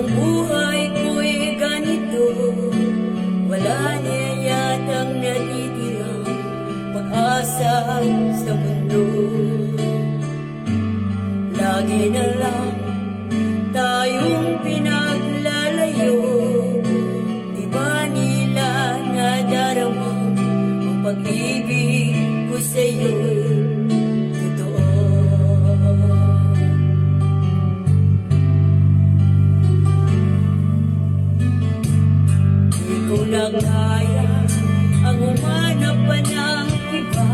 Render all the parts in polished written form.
Ang buhay ko'y ganito, wala niya yatang natitirang pag-asa sa mundo. Lagi na lang tayong pinaglalayo, di ba nila nadarama ang pag-ibig ko sa'yo'y totoo? Di ko na kaya ang humanap pa ng iba,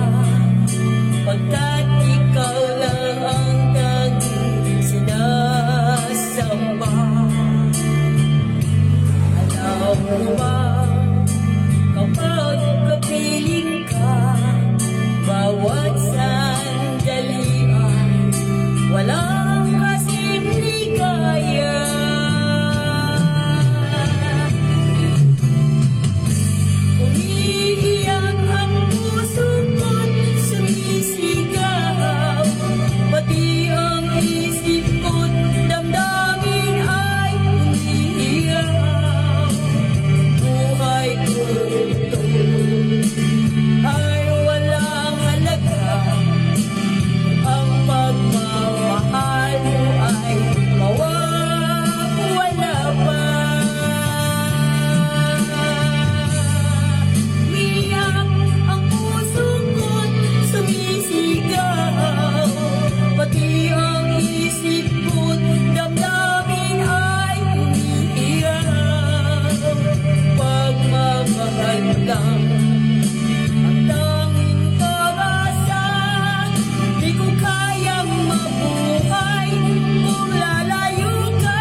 pagkat ikaw lang ang tanging sinasamba. Alam mo ba, kapag kapiling ka, bawat sandali ay walang kasing ligaya. Umiiyak ang puso ko't sumisigaw, pati ang isip ko't damdamin ay umiiyak. Buhay ko ito ay walang halaga, ang pagmamahal mo ay mawawala pa. Umiiyak ang puso ko't sumisigaw, pati ang isip ko't damdamin ay umiiyak. Pagmamahal lang ang tanging pag-asa, di ko kayang mabuhay kung lalayo ka.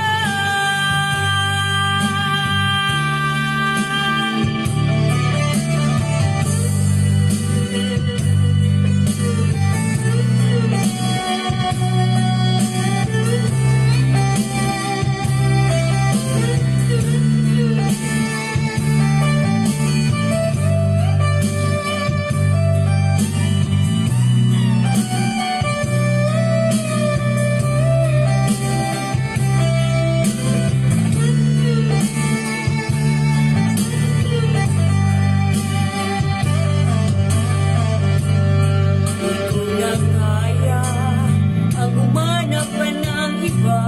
Di ko na kaya ang humanap pa ng iba,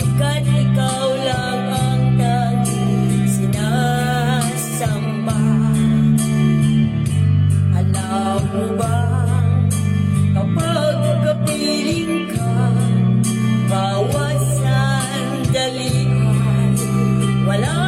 pagkat ikaw lang ang tanging sinasamba. Alam mo ba, kapag kapiling ka, bawat sandali ay wala